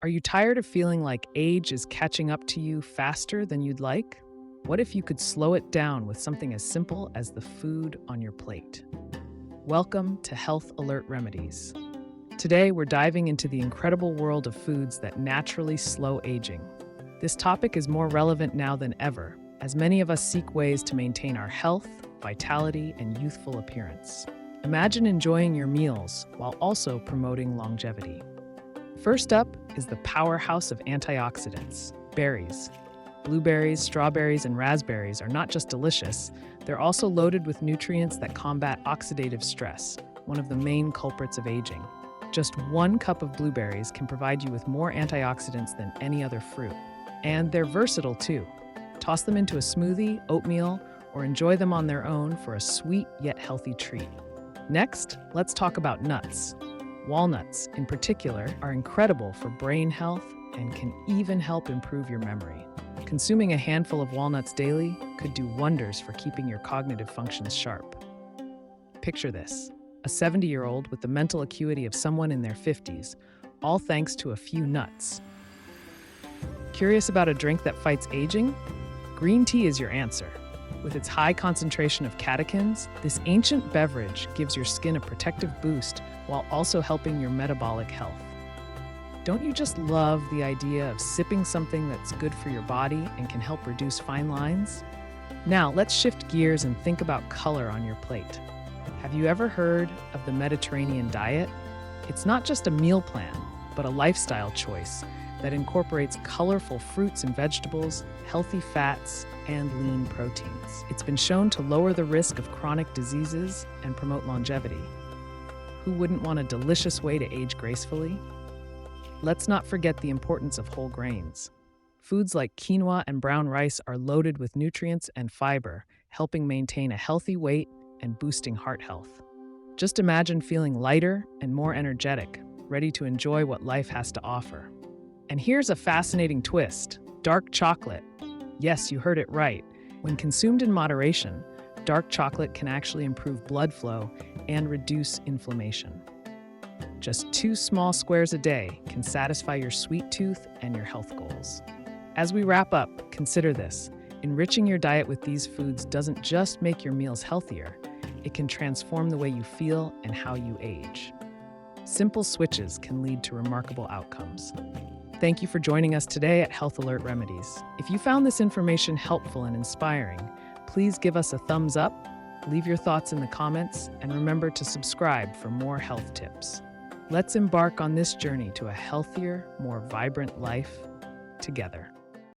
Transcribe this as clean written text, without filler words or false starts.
Are you tired of feeling like age is catching up to you faster than you'd like? What if you could slow it down with something as simple as the food on your plate? Welcome to Health Alert Remedies. Today, we're diving into the incredible world of foods that naturally slow aging. This topic is more relevant now than ever, as many of us seek ways to maintain our health, vitality, and youthful appearance. Imagine enjoying your meals while also promoting longevity. First up is the powerhouse of antioxidants, berries. Blueberries, strawberries, and raspberries are not just delicious, they're also loaded with nutrients that combat oxidative stress, one of the main culprits of aging. Just 1 cup of blueberries can provide you with more antioxidants than any other fruit. And they're versatile too. Toss them into a smoothie, oatmeal, or enjoy them on their own for a sweet yet healthy treat. Next, let's talk about nuts. Walnuts, in particular, are incredible for brain health and can even help improve your memory. Consuming a handful of walnuts daily could do wonders for keeping your cognitive functions sharp. Picture this: a 70-year-old with the mental acuity of someone in their 50s, all thanks to a few nuts. Curious about a drink that fights aging? Green tea is your answer. With its high concentration of catechins, this ancient beverage gives your skin a protective boost while also helping your metabolic health. Don't you just love the idea of sipping something that's good for your body and can help reduce fine lines? Now, let's shift gears and think about color on your plate. Have you ever heard of the Mediterranean diet? It's not just a meal plan, but a lifestyle choice that incorporates colorful fruits and vegetables, healthy fats, and lean proteins. It's been shown to lower the risk of chronic diseases and promote longevity. Who wouldn't want a delicious way to age gracefully? Let's not forget the importance of whole grains. Foods like quinoa and brown rice are loaded with nutrients and fiber, helping maintain a healthy weight and boosting heart health. Just imagine feeling lighter and more energetic, ready to enjoy what life has to offer. And here's a fascinating twist: dark chocolate. Yes, you heard it right. When consumed in moderation, dark chocolate can actually improve blood flow and reduce inflammation. Just 2 small squares a day can satisfy your sweet tooth and your health goals. As we wrap up, consider this: enriching your diet with these foods doesn't just make your meals healthier, it can transform the way you feel and how you age. Simple switches can lead to remarkable outcomes. Thank you for joining us today at Health Alert Remedies. If you found this information helpful and inspiring, please give us a thumbs up, leave your thoughts in the comments, and remember to subscribe for more health tips. Let's embark on this journey to a healthier, more vibrant life together.